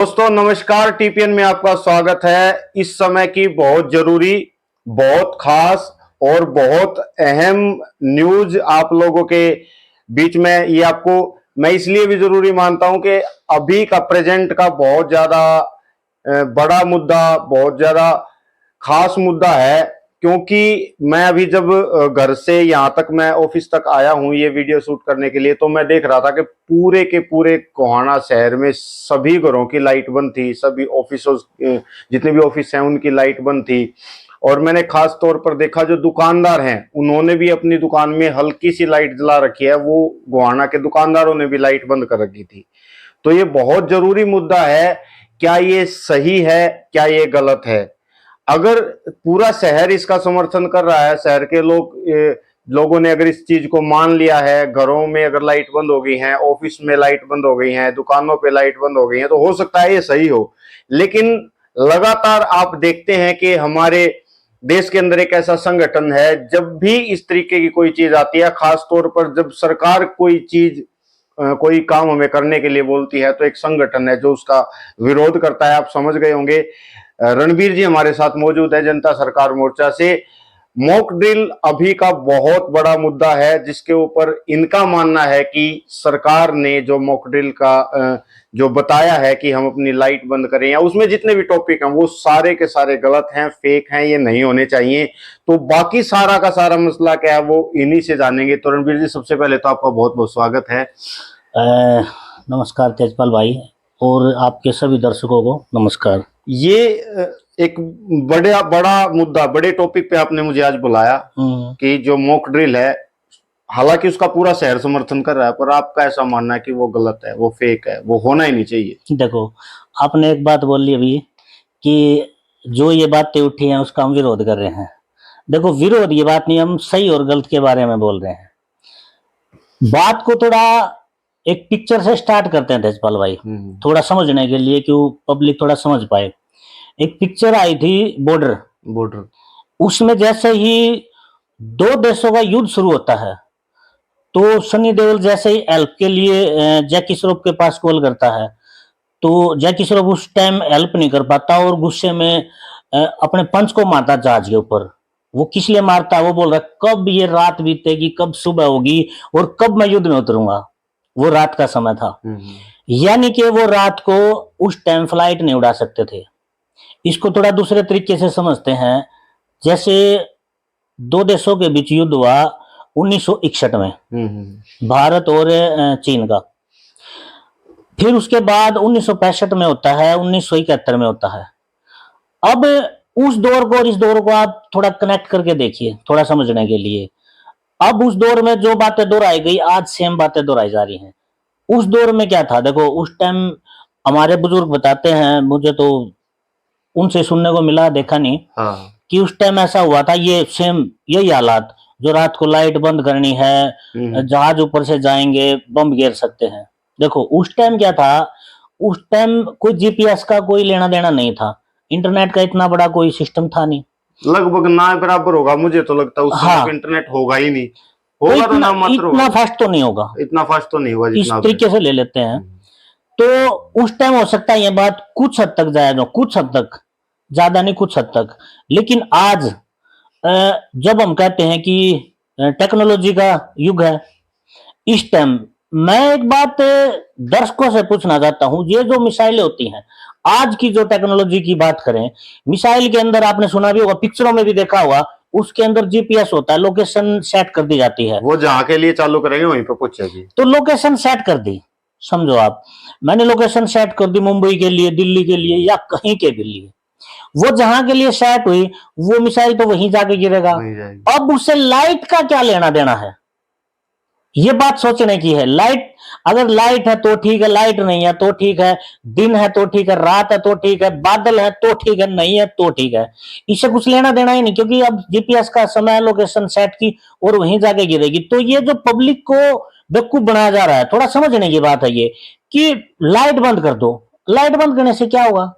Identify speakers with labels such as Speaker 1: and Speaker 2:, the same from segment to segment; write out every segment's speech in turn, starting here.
Speaker 1: दोस्तों नमस्कार, टीपीएन में आपका स्वागत है। इस समय की बहुत जरूरी, बहुत खास और बहुत अहम न्यूज आप लोगों के बीच में ये आपको मैं इसलिए भी जरूरी मानता हूं कि अभी का प्रेजेंट का बहुत ज्यादा बड़ा मुद्दा, बहुत ज्यादा खास मुद्दा है। क्योंकि मैं अभी जब घर से यहाँ तक मैं ऑफिस तक आया हूँ ये वीडियो शूट करने के लिए, तो मैं देख रहा था कि पूरे के पूरे गोहाना शहर में सभी घरों की लाइट बंद थी, सभी ऑफिसों जितने भी ऑफिस हैं उनकी लाइट बंद थी। और मैंने खास तौर पर देखा जो दुकानदार हैं उन्होंने भी अपनी दुकान में हल्की सी लाइट जला रखी है, वो गोहाना के दुकानदारों ने भी लाइट बंद कर रखी थी। तो ये बहुत जरूरी मुद्दा है। क्या ये सही है, क्या ये गलत है? अगर पूरा शहर इसका समर्थन कर रहा है, शहर के लोगों ने अगर इस चीज को मान लिया है, घरों में अगर लाइट बंद हो गई है, ऑफिस में लाइट बंद हो गई है, दुकानों पे लाइट बंद हो गई है, तो हो सकता है ये सही हो। लेकिन लगातार आप देखते हैं कि हमारे देश के अंदर एक ऐसा संगठन है, जब भी इस तरीके की कोई चीज आती है, खास तौर पर जब सरकार कोई चीज कोई काम हमें करने के लिए बोलती है, तो एक संगठन है जो उसका विरोध करता है। आप समझ गए होंगे। रणबीर जी हमारे साथ मौजूद है जनता सरकार मोर्चा से। मॉक ड्रिल अभी का बहुत बड़ा मुद्दा है, जिसके ऊपर इनका मानना है कि सरकार ने जो मॉक ड्रिल का जो बताया है कि हम अपनी लाइट बंद करें, या उसमें जितने भी टॉपिक हैं वो सारे के सारे गलत हैं, फेक हैं, ये नहीं होने चाहिए। तो बाकी सारा का सारा मसला क्या है वो इन्हीं से जानेंगे। तो रणबीर जी सबसे पहले तो आपका बहुत बहुत स्वागत है।
Speaker 2: नमस्कार तेजपाल भाई और आपके सभी दर्शकों को नमस्कार।
Speaker 1: ये एक बड़ा मुद्दा, बड़े टॉपिक पे आपने मुझे आज बुलाया कि जो मॉक ड्रिल है, हालांकि उसका पूरा शहर समर्थन कर रहा है, पर आपका ऐसा मानना है कि वो गलत है, वो फेक है, वो होना ही नहीं चाहिए।
Speaker 2: देखो, आपने एक बात बोली अभी कि जो ये बातें उठी हैं उसका हम विरोध कर रहे हैं। देखो, विरोध ये बात नहीं, हम सही और गलत के बारे में बोल रहे हैं। बात को थोड़ा एक पिक्चर से स्टार्ट करते हैं तेजपाल भाई, थोड़ा समझने के लिए, क्यों पब्लिक थोड़ा समझ पाए। एक पिक्चर आई थी बॉर्डर। उसमें जैसे ही दो देशों का युद्ध शुरू होता है तो सनी देओल जैसे ही हेल्प के लिए जैकी श्रॉफ के पास कॉल करता है, तो जैकी श्रॉफ उस टाइम हेल्प नहीं कर पाता और गुस्से में अपने पंच को मारता जहाज के ऊपर। वो किस लिए मारता है? वो बोल रहा है कब ये रात बीतेगी, कब सुबह होगी और कब मैं युद्ध में उतरूंगा। वो रात का समय था, यानी कि वो रात को उस टाइम फ्लाइट नहीं उड़ा सकते थे। इसको थोड़ा दूसरे तरीके से समझते हैं। जैसे दो देशों के बीच युद्ध हुआ 1961 में, भारत और चीन का। फिर उसके बाद 1965 में होता है, 1971 में होता है। अब उस दौर को और इस दौर को आप थोड़ा कनेक्ट करके देखिए, थोड़ा समझने के लिए। अब उस दौर में जो बातें दोहराई गई, आज सेम बातें दोहराई जा रही हैं। उस दौर में क्या था? देखो, उस टाइम हमारे बुजुर्ग बताते हैं, मुझे तो उनसे सुनने को मिला, देखा नहीं, कि उस टाइम ऐसा हुआ था, ये सेम यही हालात, जो रात को लाइट बंद करनी है, जहाज ऊपर से जाएंगे, बम गिर सकते हैं। देखो, उस टाइम क्या था? उस टाइम कोई जीपीएस का कोई लेना देना नहीं था, इंटरनेट का इतना बड़ा कोई सिस्टम था नहीं,
Speaker 1: लगभग ना बराबर होगा, मुझे तो लगता है उस समय इंटरनेट होगा ही नहीं, होगा तो ना मात्र
Speaker 2: इतना फास्ट तो नहीं होगा,
Speaker 1: इतना फास्ट तो नहीं होगा
Speaker 2: इस तरीके से ले लेते हैं। तो उस टाइम हो सकता है ये बात कुछ हद तक जायज हो, कुछ हद तक, ज्यादा नहीं, कुछ हद तक। लेकिन आज जब हम कहते हैं कि टेक्नोलॉजी का युग है, इस टाइम मैं एक बात दर्शकों से पूछना चाहता हूं, ये जो मिसाइलें होती हैं, आज की जो टेक्नोलॉजी की बात करें, मिसाइल के अंदर आपने सुना भी होगा, पिक्चरों में भी देखा होगा, उसके अंदर जीपीएस होता है, लोकेशन सेट कर दी जाती है।
Speaker 1: वो जहां के लिए चालू करेंगे वहीं पर पहुंचेगी।
Speaker 2: तो लोकेशन सेट कर दी, समझो आप, मैंने लोकेशन सेट कर दी मुंबई के लिए, दिल्ली के लिए, या कहीं के भी लिए। वो जहां के लिए सेट हुई, वो मिसाइल तो वहीं जाके गिरेगा। अब उससे लाइट का क्या लेना देना है? ये बात सोचने की है। लाइट, अगर लाइट है तो ठीक है, लाइट नहीं है तो ठीक है, दिन है तो ठीक है, रात है तो ठीक है, बादल है तो ठीक है, नहीं है तो ठीक है, इससे कुछ लेना देना ही नहीं, क्योंकि अब जीपीएस का समय है, लोकेशन सेट की, और वहीं जाके गिरेगी। तो ये जो पब्लिक को बेवकूफ बनाया जा रहा है, थोड़ा समझने की बात है ये, कि लाइट बंद कर दो। लाइट बंद करने से क्या होगा?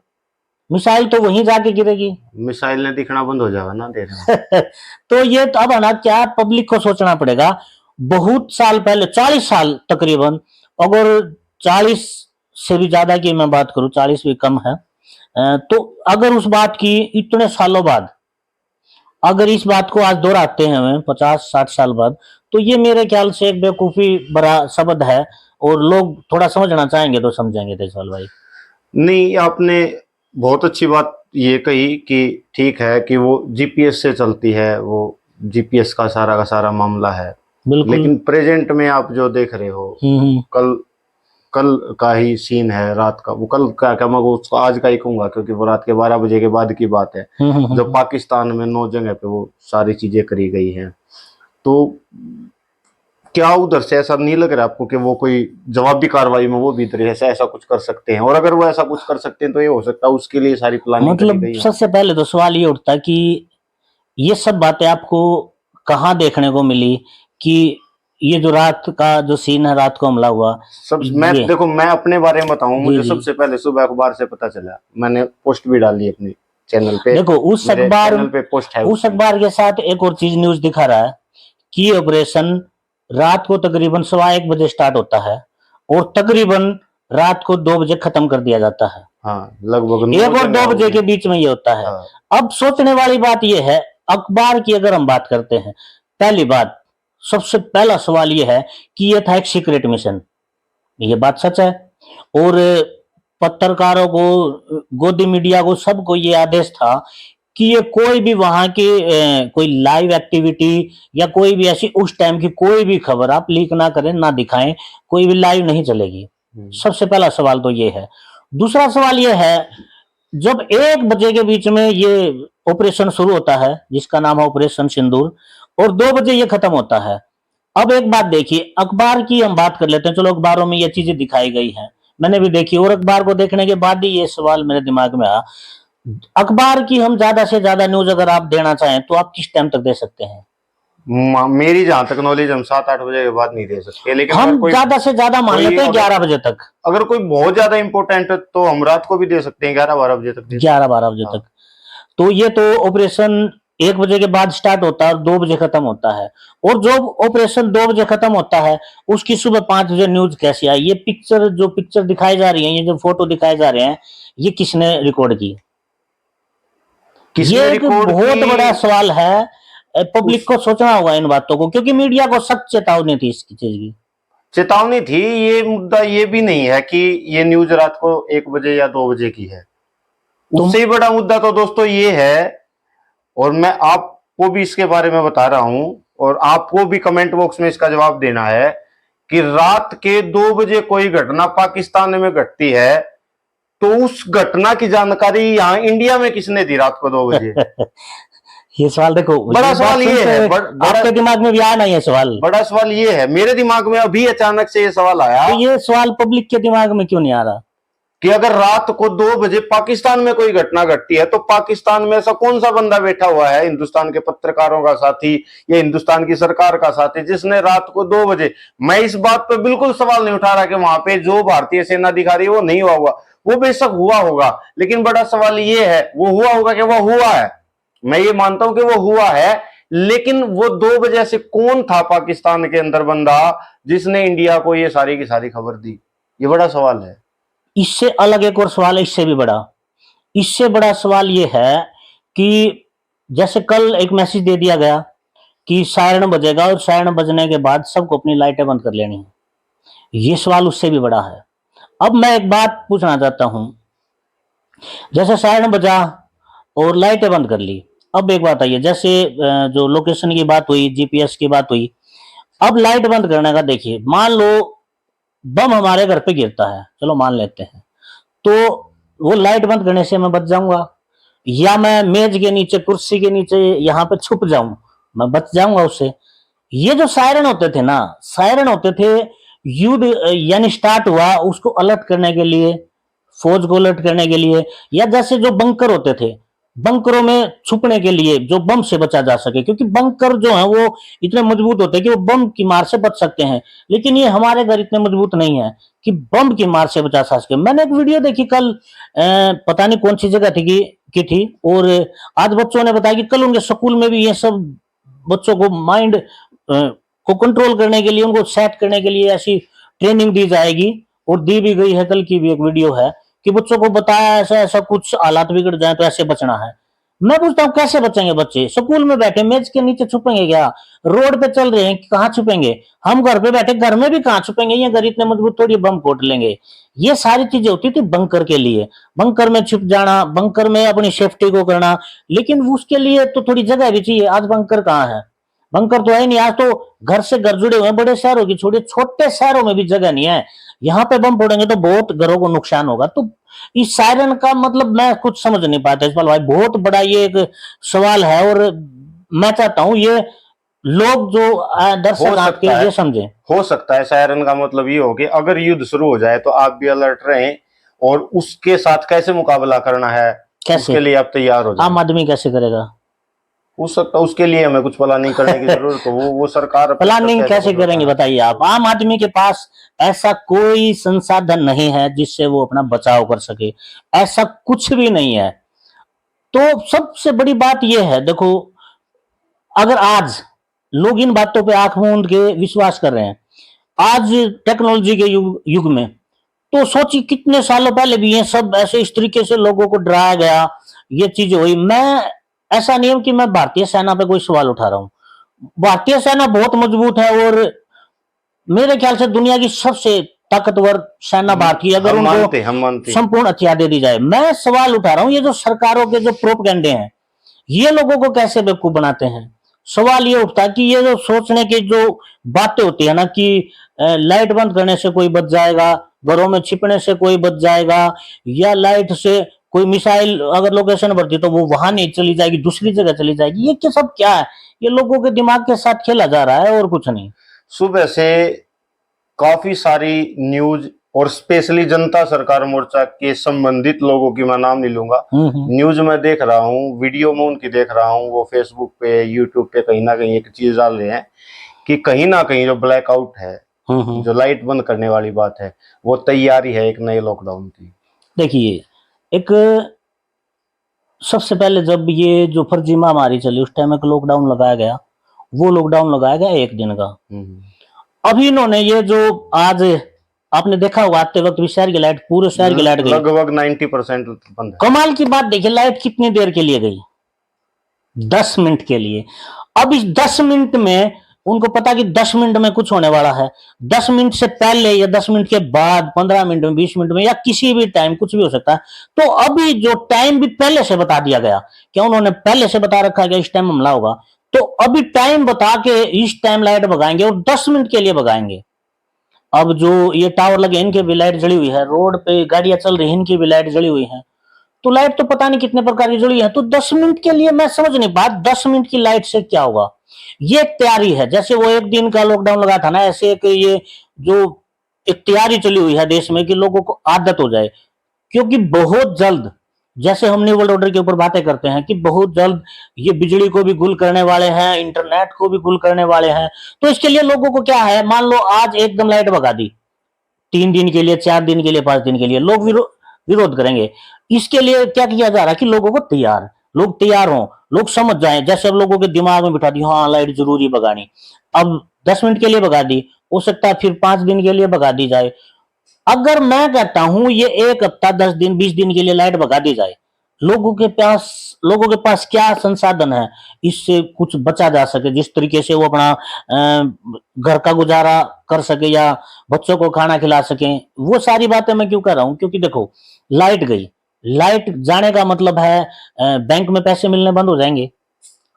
Speaker 2: मिसाइल तो वहीं जाके गिरेगी,
Speaker 1: मिसाइल ने दिखना बंद हो जाएगा ना देर
Speaker 2: तो ये तो अब है ना, क्या पब्लिक को सोचना पड़ेगा। बहुत साल पहले, 40 साल तकरीबन, अगर 40 से भी ज्यादा की मैं बात करूं, 40 भी कम है। तो अगर उस बात की इतने सालों बाद अगर इस बात को आज दोहराते हैं हमें 50-60 साल बाद, तो ये मेरे ख्याल से एक बेवकूफी भरा शब्द है। और लोग थोड़ा समझना चाहेंगे तो समझेंगे तेजपाल भाई।
Speaker 1: नहीं, आपने बहुत अच्छी बात ये कही कि ठीक है कि वो जीपीएस से चलती है, वो जीपीएस का सारा मामला है।
Speaker 2: बिल्कुल।
Speaker 1: लेकिन प्रेजेंट में आप जो देख रहे हो, कल कल का ही सीन है, रात का। वो कल का क्या, मैं उसको आज का ही कहूंगा क्योंकि वो रात के 12 बजे के बाद की बात है, जब पाकिस्तान में 9 जगह पे वो सारी चीजें करी गई हैं। तो क्या उधर से ऐसा नहीं लग रहा आपको कि वो कोई जवाबी कार्रवाई में वो भी इधर ऐसा कुछ कर सकते हैं? और अगर वो ऐसा कुछ कर सकते हैं तो ये हो सकता है उसके लिए सारी प्लानिंग करी
Speaker 2: मतलब
Speaker 1: गई हो।
Speaker 2: सबसे पहले तो सवाल ये उठता कि ये सब बातें आपको कहाँ देखने को मिली कि ये जो रात का जो सीन है, रात को हमला हुआ।
Speaker 1: मैं
Speaker 2: ये
Speaker 1: देखो, मैं अपने बारे में बताऊं,
Speaker 2: जी
Speaker 1: मुझे
Speaker 2: जी।
Speaker 1: सबसे पहले सुबह अखबार से पता चला, मैंने पोस्ट भी डाली अपने चैनल पे।
Speaker 2: देखो उस
Speaker 1: मेरे
Speaker 2: अखबार
Speaker 1: चैनल पे पोस्ट है
Speaker 2: उस
Speaker 1: उसकी।
Speaker 2: अखबार के साथ एक और चीज न्यूज दिखा रहा है कि ये ऑपरेशन रात को तकरीबन 1:15 बजे स्टार्ट होता है और तकरीबन रात को 2 बजे खत्म कर दिया जाता है।
Speaker 1: हाँ, लगभग 9
Speaker 2: 1 और 2
Speaker 1: जगह हो
Speaker 2: बजे
Speaker 1: गए।
Speaker 2: के बीच में ये होता है।
Speaker 1: हाँ,
Speaker 2: अब सोचने वाली बात यह है, अखबार की अगर हम बात करते हैं, पहली बात, सबसे पहला सवाल यह है कि यह था एक सीक्रेट मिशन। ये बात सच है। और पत्रकारों को, गोदी मीडिया को, सबको ये आदेश था कि ये कोई भी वहां की कोई लाइव एक्टिविटी या कोई भी ऐसी उस टाइम की कोई भी खबर आप लीक ना करें, ना दिखाएं, कोई भी लाइव नहीं चलेगी। सबसे पहला सवाल तो ये है। दूसरा सवाल ये है, जब 1 बजे के बीच में ये ऑपरेशन शुरू होता है जिसका नाम है ऑपरेशन सिंदूर, और 2 बजे ये खत्म होता है। अब एक बात देखिए, अखबार की हम बात कर लेते हैं, चलो अखबारों में ये चीजें दिखाई गई हैं, मैंने भी देखी, और अखबार को देखने के बाद ही ये सवाल मेरे दिमाग में आया। अखबार की हम ज्यादा से ज्यादा न्यूज अगर आप देना चाहें तो आप किस टाइम तक दे सकते हैं?
Speaker 1: मेरी जहां तक नॉलेज, हम 7-8 बजे के बाद नहीं दे सकते, लेकिन अगर
Speaker 2: हम
Speaker 1: कोई
Speaker 2: ज्यादा से ज्यादा मान लेते हैं 11 बजे तक।
Speaker 1: अगर कोई बहुत ज्यादा इंपॉर्टेंट है तो हम रात को भी दे सकते हैं, 11-12 बजे तक दे सकते
Speaker 2: 11-12 बजे
Speaker 1: हैं।
Speaker 2: तक। तो ये तो ऑपरेशन 1 बजे के बाद स्टार्ट होता है और 2 बजे खत्म होता है। और जो ऑपरेशन 2 बजे खत्म होता है उसकी सुबह 5 बजे न्यूज कैसे आई? ये पिक्चर, जो पिक्चर दिखाई जा रही है, ये जो फोटो दिखाए जा रहे हैं, ये किसने रिकॉर्ड की?
Speaker 1: किसने
Speaker 2: ये एक
Speaker 1: रिकॉर्ड
Speaker 2: बहुत
Speaker 1: की?
Speaker 2: बड़ा सवाल है। पब्लिक
Speaker 1: उस
Speaker 2: को सोचना होगा इन बातों को, क्योंकि मीडिया को सख्त चेतावनी थी इसकी चीज की।
Speaker 1: चेतावनी थी। ये मुद्दा ये भी नहीं है कि ये न्यूज रात को 1 बजे या 2 बजे की है। उससे ही बड़ा मुद्दा तो दोस्तों ये है, और मैं आपको भी इसके बारे में बता रहा हूं, और आपको भी कमेंट बॉक्स में इसका जवाब देना है कि रात के 2 बजे कोई घटना पाकिस्तान में घटती है तो उस घटना की जानकारी यहाँ इंडिया में किसने दी रात को 2 बजे?
Speaker 2: ये सवाल देखो,
Speaker 1: बड़ा
Speaker 2: ये बात
Speaker 1: सवाल ये
Speaker 2: सुनते
Speaker 1: है।
Speaker 2: हुए आपके दिमाग में भी आया ना ये सवाल?
Speaker 1: बड़ा सवाल ये है, मेरे दिमाग में अभी अचानक से ये सवाल आया
Speaker 2: तो ये सवाल पब्लिक के दिमाग में क्यों नहीं आ रहा
Speaker 1: कि अगर रात को 2 बजे पाकिस्तान में कोई घटना घटती है तो पाकिस्तान में ऐसा कौन सा बंदा बैठा हुआ है, हिंदुस्तान के पत्रकारों का साथी या हिंदुस्तान की सरकार का साथी, जिसने रात को 2 बजे, मैं इस बात पे बिल्कुल सवाल नहीं उठा रहा कि वहां पे जो भारतीय सेना दिखा रही है वो नहीं हुआ होगा, वो बेशक हुआ होगा, लेकिन बड़ा सवाल ये है वो हुआ होगा कि वो हुआ है। मैं ये मानता हूं कि वो हुआ है, लेकिन वो 2 बजे से कौन था पाकिस्तान के अंदर बंदा जिसने इंडिया को ये सारी की सारी खबर दी? ये बड़ा सवाल है।
Speaker 2: इससे अलग एक और सवाल है, इससे भी बड़ा। इससे बड़ा सवाल ये है कि जैसे कल एक मैसेज दे दिया गया कि सायरन बजेगा और सायरन बजने के बाद सबको अपनी लाइटें बंद कर लेनी है। ये सवाल उससे भी बड़ा है। अब मैं एक बात पूछना चाहता हूं, जैसे सायरन बजा और लाइटें बंद कर ली, अब एक बात आइए, जैसे जो लोकेशन की बात हुई, जीपीएस की बात हुई, अब लाइट बंद करने का देखिए, मान लो बम हमारे घर पे गिरता है, चलो मान लेते हैं, तो वो लाइट बंद करने से मैं बच जाऊंगा, या मैं मेज के नीचे, कुर्सी के नीचे यहाँ पे छुप जाऊं, मैं बच जाऊंगा उससे। ये जो सायरन होते थे ना, सायरन होते थे युद्ध यानी स्टार्ट हुआ उसको अलर्ट करने के लिए, फौज को अलर्ट करने के लिए, या जैसे जो बंकर होते थे, बंकरों में छुपने के लिए जो बम से बचा जा सके, क्योंकि बंकर जो है वो इतने मजबूत होते हैं कि वो बम की मार से बच सकते हैं। लेकिन ये हमारे घर इतने मजबूत नहीं है कि बम की मार से बचा सके। मैंने एक वीडियो देखी कल, पता नहीं कौन सी जगह थी की थी, और आज बच्चों ने बताया कि कल उनके स्कूल में भी ये सब बच्चों को माइंड को कंट्रोल करने के लिए, उनको सेट करने के लिए ऐसी ट्रेनिंग दी जाएगी, और दी भी गई है, कल की भी एक वीडियो है कि बच्चों को बताया ऐसा ऐसा कुछ हालात बिगड़ जाए तो ऐसे बचना है। मैं पूछता हूँ कैसे बचेंगे बच्चे? स्कूल में बैठे मेज के नीचे छुपेंगे क्या? रोड पे चल रहे हैं कहाँ छुपेंगे? हम घर पे बैठे घर में भी कहाँ छुपेंगे? ये घर इतने मजबूत थोड़ी बम फोड़ लेंगे। ये सारी चीजें होती थी बंकर के लिए, बंकर में छुप जाना, बंकर में अपनी सेफ्टी को करना। लेकिन उसके लिए तो थोड़ी जगह भी चाहिए। आज बंकर कहाँ है? बंकर तो है नहीं। आज तो घर से घर जुड़े हुए हैं, बड़े शहरों की छोड़िए, छोटे शहरों में भी जगह नहीं है। यहाँ पे बम फोड़ेंगे तो बहुत घरों को नुकसान होगा। तो इस सायरन का मतलब मैं कुछ समझ नहीं पाता इस पर भाई, बहुत बड़ा ये एक सवाल है। और मैं चाहता हूँ ये लोग जो
Speaker 1: हो
Speaker 2: दर्शक आपके
Speaker 1: सकता है,
Speaker 2: ये समझे।
Speaker 1: हो सकता है सायरन का मतलब ये हो कि अगर युद्ध शुरू हो जाए तो आप भी अलर्ट रहें और उसके साथ कैसे मुकाबला करना है
Speaker 2: कैसे?
Speaker 1: उसके लिए आप तैयार हो
Speaker 2: आम
Speaker 1: जाएं।
Speaker 2: आदमी कैसे करेगा?
Speaker 1: हो सकता है उसके लिए हमें कुछ प्लानिंग करने की जरूरत हो, वो सरकार अपने स्तर
Speaker 2: प्लानिंग
Speaker 1: पे ऐसा
Speaker 2: कैसे
Speaker 1: कुछ
Speaker 2: करेंगे
Speaker 1: बताना।
Speaker 2: बताइए आप? आम आदमी के पास ऐसा कोई संसाधन नहीं है जिससे वो अपना बचाव कर सके। ऐसा कुछ भी नहीं है। तो सबसे बड़ी बात यह है, देखो, अगर आज लोग इन बातों पे आंख मूंद के विश्वास कर रहे हैं आज टेक्नोलॉजी के युग में, तो सोचिए कितने सालों पहले भी ये सब ऐसे इस तरीके से लोगों को डराया गया, ये चीज हुई। मैं ऐसा नहीं हूं कि मैं भारतीय सेना पे कोई सवाल उठा रहा हूं। भारतीय सेना बहुत मजबूत है और मेरे ख्याल से दुनिया की सबसे ताकतवर सेना भारतीय, अगर उनको
Speaker 1: हम मानते हैं।
Speaker 2: संपूर्ण हथियार दे दी जाए। मैं सवाल उठा रहा हूं ये जो सरकारों के जो प्रोपगेंडे हैं, ये लोगों को कैसे बेवकूफ बनाते हैं। सवाल ये उठता है कि ये जो सोचने की जो बातें होती है ना कि लाइट बंद करने से कोई बच जाएगा, घरों में छिपने से कोई बच जाएगा, या लाइट से कोई मिसाइल अगर लोकेशन बढ़ती तो वो वहां नहीं चली जाएगी, दूसरी जगह चली जाएगी, ये क्या सब क्या है? ये लोगों के दिमाग के साथ खेला जा रहा है और कुछ नहीं।
Speaker 1: सुबह से काफी सारी न्यूज और स्पेशली जनता सरकार मोर्चा के संबंधित लोगों की मैं नाम नहीं लूंगा, न्यूज में देख रहा हूँ, वीडियो में उनकी देख रहा हूँ, वो फेसबुक पे यूट्यूब पे कहीं ना कहीं एक चीज डाल रहे हैं कि कहीं ना कहीं जो ब्लैकआउट है, जो लाइट बंद करने वाली बात है, वो तैयारी है एक नए लॉकडाउन की।
Speaker 2: देखिए, एक सबसे पहले जब ये जो फर्जी महामारी चली उस टाइम एक लॉकडाउन लगाया गया, वो लॉकडाउन लगाया गया एक दिन का। अभी इन्होंने ये जो आज आपने देखा होगा आते वक्त भी शहर की लाइट, पूरे शहर की लाइट गई,
Speaker 1: लगभग 90% बंद है।
Speaker 2: कमाल की बात देखिए, लाइट कितनी देर के लिए गई? 10 मिनट के लिए। अब इस 10 मिनट में उनको पता कि 10 मिनट में कुछ होने वाला है। 10 मिनट से पहले या 10 मिनट के बाद, 15 मिनट में, 20 मिनट में, या किसी भी टाइम कुछ भी हो सकता है। तो अभी जो टाइम भी पहले से बता दिया गया, क्या उन्होंने पहले से बता रखा कि इस टाइम हमला होगा? तो अभी टाइम बता के इस टाइम लाइट भगाएंगे और 10 मिनट के लिए भगाएंगे। अब जो ये टावर लगे इनके भी लाइट जली हुई है, रोड पे गाड़ियां चल रही हैं इनकी भी लाइट जली हुई है। तो लाइट तो पता नहीं कितने प्रकार की जुड़ी है। तो 10 मिनट के लिए मैं समझ नहीं पा 10 मिनट की लाइट से क्या होगा। ये एक तैयारी है, जैसे वो एक दिन का लॉकडाउन लगा था ना, ऐसे एक ये जो एक तैयारी चली हुई है देश में कि लोगों को आदत हो जाए। क्योंकि बहुत जल्द, जैसे हम न्यू वर्ल्ड ऑर्डर के ऊपर बातें करते हैं कि बहुत जल्द ये बिजली को भी गुल करने वाले हैं, इंटरनेट को भी गुल करने वाले हैं। तो इसके लिए लोगों को क्या है, मान लो आज एकदम लाइट भगा दी, 3 दिन के लिए, 4 दिन के लिए, 5 दिन के लिए, लोग विरोध करेंगे। इसके लिए क्या किया जा रहा है कि लोगों को लोग तैयार हों, लोग समझ जाएं। जैसे अब लोगों के दिमाग में बिठा दी, हाँ लाइट जरूरी भगानी। अब 10 मिनट के लिए भगा दी, हो सकता है फिर 5 दिन के लिए भगा दी जाए। अगर मैं कहता हूं ये 1 हफ्ता, 10 दिन, 20 दिन के लिए लाइट भगा दी जाए, लोगों के पास क्या संसाधन है इससे कुछ बचा जा सके, जिस तरीके से वो अपना घर का गुजारा कर सके या बच्चों को खाना खिला सके। वो सारी बातें मैं क्यों कर रहा हूं? क्योंकि देखो, लाइट गई, लाइट जाने का मतलब है बैंक में पैसे मिलने बंद हो जाएंगे,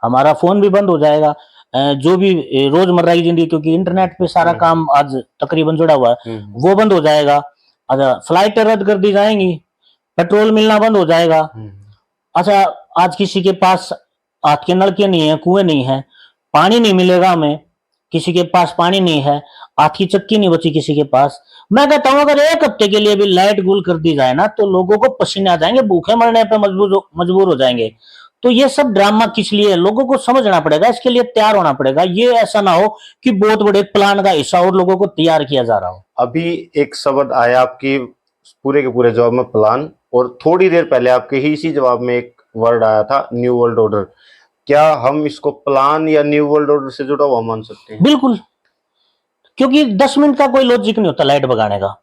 Speaker 2: हमारा फोन भी बंद हो जाएगा, जो भी रोजमर्रा की जिंदगी, क्योंकि इंटरनेट पे सारा काम आज तकरीबन जुड़ा हुआ है, वो बंद हो जाएगा। अच्छा, फ्लाइटें रद्द कर दी जाएंगी, पेट्रोल मिलना बंद हो जाएगा। अच्छा, आज किसी के पास हाथ के नलके नहीं है, कुएं नहीं है, पानी नहीं मिलेगा हमें, किसी के पास पानी नहीं है, हाथ की चक्की नहीं बची किसी के पास। मैं कहता हूं अगर 1 हफ्ते के लिए भी लाइट गुल कर दी जाए ना, तो लोगों को पसीने आ जाएंगे, भूखे मरने पे मजबूर हो जाएंगे। तो ये सब ड्रामा किस लिए? लोगों को समझना पड़ेगा, इसके लिए तैयार होना पड़ेगा। ये ऐसा ना हो कि बहुत बड़े प्लान का हिस्सा और लोगों को तैयार किया जा रहा हो।
Speaker 1: अभी एक शब्द आया आपकी पूरे के पूरे जवाब में, प्लान, और थोड़ी देर पहले आपके ही इसी जवाब में एक वर्ड आया था, न्यू वर्ल्ड ऑर्डर। क्या हम इसको प्लान या न्यू वर्ल्ड ऑर्डर से जुड़ा हुआ मान सकते हैं?
Speaker 2: बिल्कुल, क्योंकि 10 मिनट का कोई लॉजिक नहीं होता लाइट भगाने का।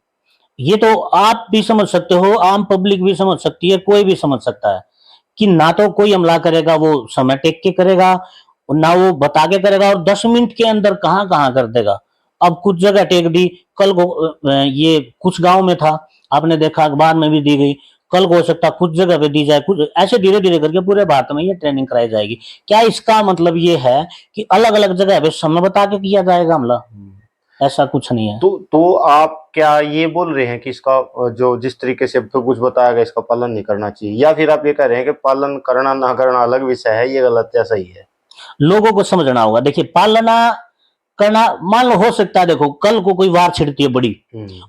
Speaker 2: ये तो आप भी समझ सकते हो, आम पब्लिक भी समझ सकती है, कोई भी समझ सकता है कि ना तो कोई हमला करेगा वो समय टेक के करेगा, और ना वो बता के करेगा, और 10 मिनट के अंदर कहाँ कहाँ कर देगा। अब कुछ जगह टेक दी, कल को ये कुछ गांव में था, आपने देखा अखबार में भी दी गई, कल को हो सकता है कुछ जगह पे दी जाए, कुछ ऐसे धीरे धीरे करके पूरे भारत में ये ट्रेनिंग कराई जाएगी। क्या इसका मतलब ये है कि अलग अलग जगह पे समय बता के किया जाएगा हमला? ऐसा कुछ नहीं है।
Speaker 1: तो आप क्या ये बोल रहे हैं कि इसका जो जिस तरीके से अब तो कुछ बताया गया इसका पालन नहीं करना चाहिए, या फिर आप ये कह रहे हैं कि पालन करना ना करना अलग विषय है, ये गलत या सही है?
Speaker 2: लोगों को समझना होगा। देखिए, पालना करना, मान लो हो सकता है, देखो कल को कोई वार छिड़ती है बड़ी,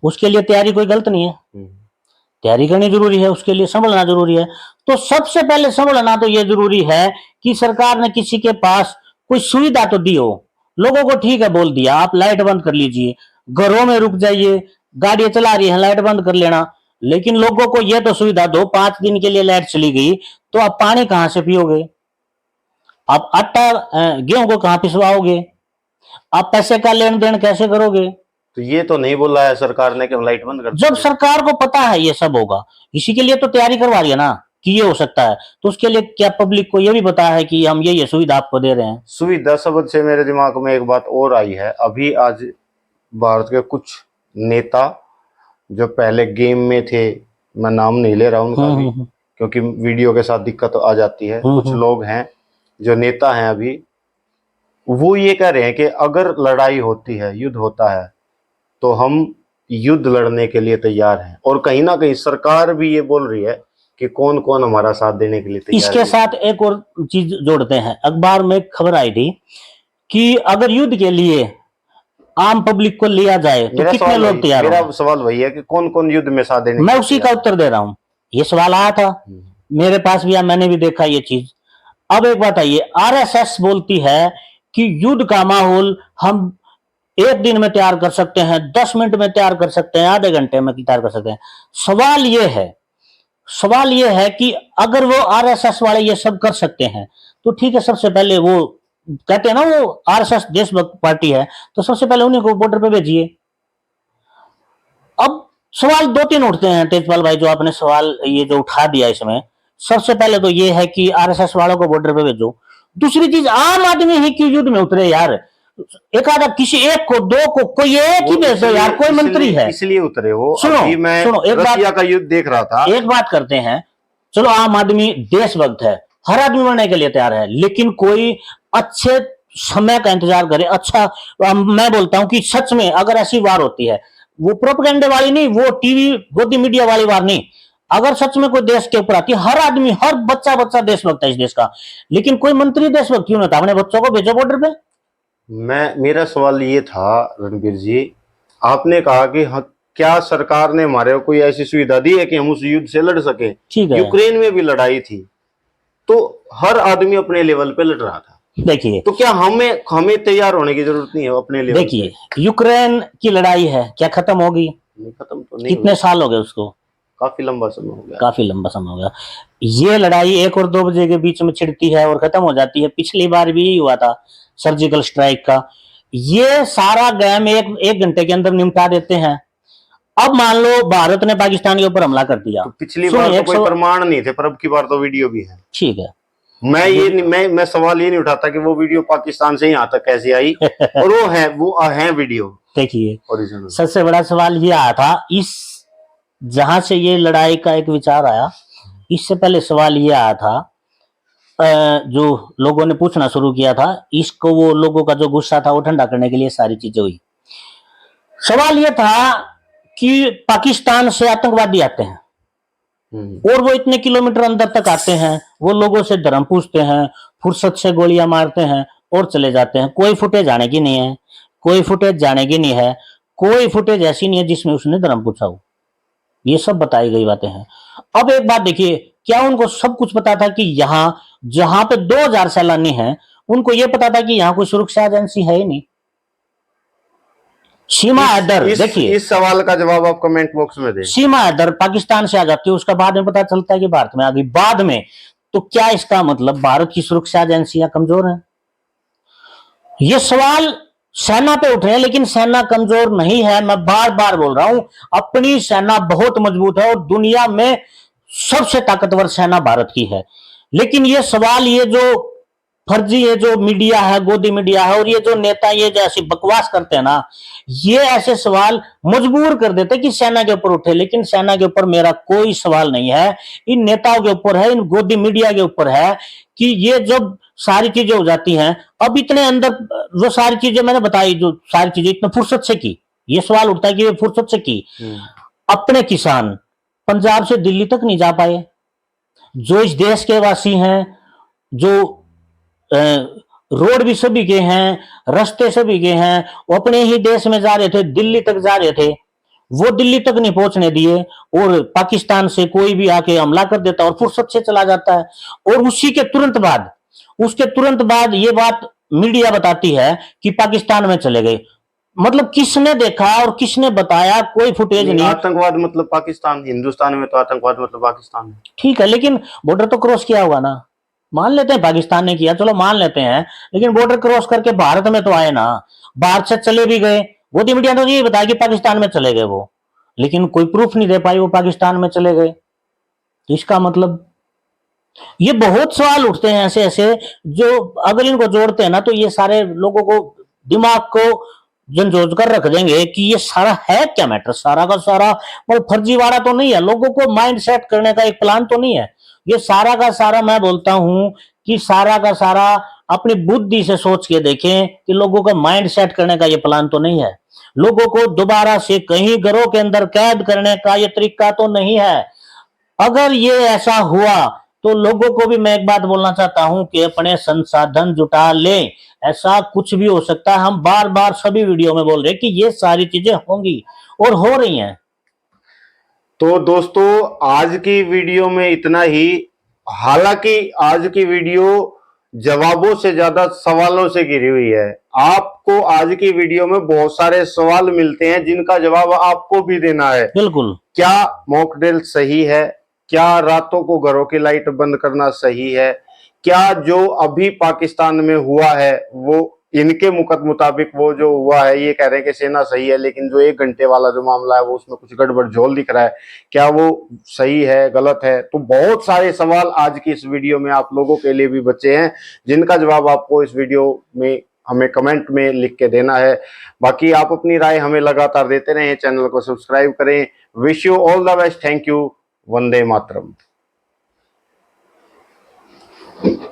Speaker 2: उसके लिए तैयारी कोई गलत नहीं है, तैयारी करनी जरूरी है, उसके लिए संभलना जरूरी है। तो सबसे पहले संभलना तो ये जरूरी है कि सरकार ने किसी के पास कोई सुविधा तो दी हो। लोगों को ठीक है बोल दिया आप लाइट बंद कर लीजिए, घरों में रुक जाइए, गाड़ियां चला रही हैं लाइट बंद कर लेना, लेकिन लोगों को यह तो सुविधा दो, 5 दिन के लिए लाइट चली गई तो आप पानी कहां से पियोगे, आप आटा गेहूं को कहां पिसवाओगे, आप पैसे का लेन देन कैसे करोगे?
Speaker 1: तो ये तो नहीं बोला है सरकार ने कि हम लाइट बंद कर
Speaker 2: जब
Speaker 1: देंगे।
Speaker 2: सरकार को पता है ये सब होगा, इसी के लिए तो तैयारी करवा रही है ना कि ये हो सकता है, तो उसके लिए क्या पब्लिक को ये भी पता है कि हम ये सुविधा आपको दे रहे हैं?
Speaker 1: सुविधा शब्द से मेरे दिमाग में एक बात और आई है। अभी आज भारत के कुछ नेता जो पहले गेम में थे, मैं नाम नहीं ले रहा उनका भी क्योंकि वीडियो के साथ दिक्कत आ जाती है, कुछ लोग हैं जो नेता हैं अभी, वो ये कह रहे हैं कि अगर लड़ाई होती है, युद्ध होता है, तो हम युद्ध लड़ने के लिए तैयार हैं। और कहीं ना कहीं सरकार भी ये बोल रही है कि कौन कौन हमारा साथ देने के लिए तैयार है।
Speaker 2: इसके साथ एक और चीज जोड़ते हैं, अखबार में एक खबर आई थी कि अगर युद्ध के लिए आम पब्लिक को लिया जाए तो कितने लोग तैयार
Speaker 1: मेरा
Speaker 2: होंगे?
Speaker 1: सवाल वही है कि कौन कौन युद्ध में साथ देने के
Speaker 2: मैं
Speaker 1: लिए
Speaker 2: उसी का
Speaker 1: तैयार
Speaker 2: उत्तर दे रहा हूं। ये सवाल आया था मेरे पास भी, मैंने भी देखा ये चीज। अब एक बात आइए, आरएसएस बोलती है कि युद्ध का माहौल हम 1 दिन में तैयार कर सकते हैं, 10 मिनट में तैयार कर सकते हैं, आधे घंटे में तैयार कर सकते हैं। सवाल ये है कि अगर वो आरएसएस वाले ये सब कर सकते हैं तो ठीक है, सबसे पहले वो कहते हैं ना वो आरएसएस देशभक्त पार्टी है, तो सबसे पहले उन्हीं को बॉर्डर पे भेजिए। अब सवाल 2-3 उठते हैं तेजपाल भाई, जो आपने सवाल ये जो उठा दिया इसमें, सबसे पहले तो ये है कि आरएसएस वालों को बॉर्डर पे भेजो। दूसरी चीज, आम आदमी ही क्यों युद्ध में उतरे यार? एक आधा किसी एक को, दो को, कोई एक ही भेज दो यार, कोई मंत्री है
Speaker 1: इसलिए उतरे हो।
Speaker 2: सुनो
Speaker 1: अभी मैं
Speaker 2: सुनो, एक
Speaker 1: रसिया का युद्ध देख रहा था।
Speaker 2: एक बात करते हैं, चलो आम आदमी देशभक्त है, हर आदमी मरने के लिए तैयार है, लेकिन कोई अच्छे समय का इंतजार करे। अच्छा, मैं बोलता हूं कि सच में अगर ऐसी वार होती है, वो प्रोपेगेंडे वाली नहीं, वो टीवी गोदी मीडिया वाली वार नहीं, अगर सच में कोई देश के ऊपर आती है, हर आदमी, हर बच्चा बच्चा देशभक्त है इस देश का, लेकिन कोई मंत्री देशभक्त क्यों नहीं था? अपने बच्चों को भेजो बॉर्डर पे।
Speaker 1: मेरा सवाल ये था रणबीर जी, आपने कहा कि क्या सरकार ने हमारे को कोई ऐसी सुविधा दी है कि हम उस युद्ध से लड़ सके?
Speaker 2: ठीक है,
Speaker 1: यूक्रेन में भी लड़ाई थी तो हर आदमी अपने लेवल पे लड़ रहा था।
Speaker 2: देखिए,
Speaker 1: तो क्या हमें तैयार होने की जरूरत नहीं है अपने लेवल?
Speaker 2: देखिए, यूक्रेन की लड़ाई है, क्या खत्म होगी?
Speaker 1: खत्म तो नहीं।
Speaker 2: कितने साल हो गए उसको?
Speaker 1: काफी लंबा समय हो गया।
Speaker 2: काफी लंबा समय हो गया। ये लड़ाई 1 और 2 बजे के बीच में छिड़ती है और खत्म हो जाती है। पिछली बार भी यही हुआ था सर्जिकल स्ट्राइक का। ये सारा गेम एक घंटे के अंदर निपटा देते हैं। अब मान लो भारत ने पाकिस्तान के ऊपर हमला कर दिया,
Speaker 1: तो पिछली बार तो कोई प्रमाण नहीं थे, पर अब की बार तो वीडियो भी है।
Speaker 2: ठीक है,
Speaker 1: मैं सवाल ये नहीं उठाता कि वो वीडियो पाकिस्तान से यहाँ तक कैसे आई और वो है वीडियो।
Speaker 2: देखिए,
Speaker 1: ओरिजिनल।
Speaker 2: सबसे बड़ा सवाल ये आया था, इस जहां से ये लड़ाई का एक विचार आया, इससे पहले सवाल ये आया था, जो लोगों ने पूछना शुरू किया था, इसको वो लोगों का जो गुस्सा था वो ठंडा करने के लिए सारी चीजें हुई। सवाल ये था कि पाकिस्तान से आतंकवादी आते हैं और वो इतने किलोमीटर अंदर तक आते हैं, वो लोगों से धर्म पूछते हैं, फुर्सत से गोलियां मारते हैं और चले जाते हैं। कोई फुटेज आने की नहीं है, कोई फुटेज जाने की नहीं है, कोई फुटेज ऐसी नहीं है जिसमें उसने धर्म पूछा हो। ये सब बताई गई बातें हैं। अब एक बात देखिए, क्या उनको सब कुछ पता था कि यहाँ जहां पे 2000 सैलानी हैं, उनको ये पता था कि यहाँ कोई सुरक्षा एजेंसी है ही नहीं? सीमा हैदर, देखिए,
Speaker 1: इस सवाल का जवाब आप कमेंट बॉक्स में दें।
Speaker 2: सीमा हैदर पाकिस्तान से आ जाती है, उसका बाद में पता चलता है कि भारत में आ गई बाद में, तो क्या इसका मतलब भारत की सुरक्षा एजेंसियां कमजोर हैं? ये सवाल सेना पे उठ रहे हैं, लेकिन सेना कमजोर नहीं है। मैं बार बार बोल रहा हूं, अपनी सेना बहुत मजबूत है और दुनिया में सबसे ताकतवर सेना भारत की है। लेकिन ये सवाल, ये जो फर्जी ये जो मीडिया है, गोदी मीडिया है, और ये जो नेता ये जैसी बकवास करते हैं ना, ये ऐसे सवाल मजबूर कर देते कि सेना के ऊपर उठे। लेकिन सेना के ऊपर मेरा कोई सवाल नहीं है, इन नेताओं के ऊपर है, इन गोदी मीडिया के ऊपर है कि ये जब सारी चीजें हो जाती हैं, अब इतने अंदर वो सारी चीजें मैंने बताई, जो सारी चीजें इतने फुर्सत से की, ये सवाल उठता है कि ये फुर्सत से की। अपने किसान पंजाब से दिल्ली तक नहीं जा पाए, जो इस देश के वासी हैं, जो रोड भी सभी के हैं, रास्ते सभी के हैं, वो अपने ही देश में जा रहे थे, दिल्ली तक जा रहे थे, वो दिल्ली तक नहीं पहुंचने दिए, और पाकिस्तान से कोई भी आके हमला कर देता और फुर्सत से चला जाता है। और उसके तुरंत बाद ये बात मीडिया बताती है कि पाकिस्तान में चले गए। मतलब किसने देखा और किसने बताया, कोई फुटेज नहीं।
Speaker 1: आतंकवाद मतलब पाकिस्तान, हिंदुस्तान में तो आतंकवाद मतलब पाकिस्तान है।
Speaker 2: ठीक है, लेकिन बॉर्डर तो क्रॉस किया होगा ना। मान लेते हैं पाकिस्तान ने किया, चलो मान लेते हैं, लेकिन बॉर्डर क्रॉस करके भारत में तो आए ना, भारत से चले भी गए। मोदी मीडिया तो ये बताया कि पाकिस्तान में चले गए वो, लेकिन कोई प्रूफ नहीं दे पाई वो पाकिस्तान में चले गए। तो इसका मतलब ये बहुत सवाल उठते हैं ऐसे ऐसे, जो अगर इनको जोड़ते हैं ना तो ये सारे लोगों को, दिमाग को झंझोड़ कर रख देंगे कि ये सारा है क्या मैटर, सारा का सारा मतलब फर्जीवाड़ा तो नहीं है, लोगों को माइंड सेट करने का एक प्लान तो नहीं है। ये सारा का सारा, मैं बोलता हूं कि सारा का सारा अपनी बुद्धि से सोच के देखें कि लोगों का माइंड सेट करने का ये प्लान तो नहीं है। लोगों को दोबारा से कहीं घरों के अंदर कैद करने का ये तरीका तो नहीं है। अगर ये ऐसा हुआ तो लोगों को भी मैं एक बात बोलना चाहता हूं कि अपने संसाधन जुटा लें। ऐसा कुछ भी हो सकता है, हम बार बार सभी वीडियो में बोल रहे हैं कि ये सारी चीजें होंगी और हो रही हैं।
Speaker 1: तो दोस्तों आज की वीडियो में इतना ही। हालांकि आज की वीडियो जवाबों से ज्यादा सवालों से घिरी हुई है। आपको आज की वीडियो में बहुत सारे सवाल मिलते हैं जिनका जवाब आपको भी देना है।
Speaker 2: बिल्कुल।
Speaker 1: क्या मॉक ड्रिल सही है? क्या रातों को घरों की लाइट बंद करना सही है? क्या जो अभी पाकिस्तान में हुआ है वो इनके मुताबिक वो जो हुआ है, ये कह रहे हैं कि सेना सही है, लेकिन जो 1 घंटे वाला जो मामला है वो उसमें कुछ गड़बड़ झोल दिख रहा है, क्या वो सही है गलत है? तो बहुत सारे सवाल आज की इस वीडियो में आप लोगों के लिए भी बचे हैं, जिनका जवाब आपको इस वीडियो में हमें कमेंट में लिख के देना है। बाकी आप अपनी राय हमें लगातार देते रहें, चैनल को सब्सक्राइब करें। Wish you all the best. Thank you. Vande Mataram.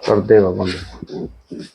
Speaker 1: कर देगा बंद।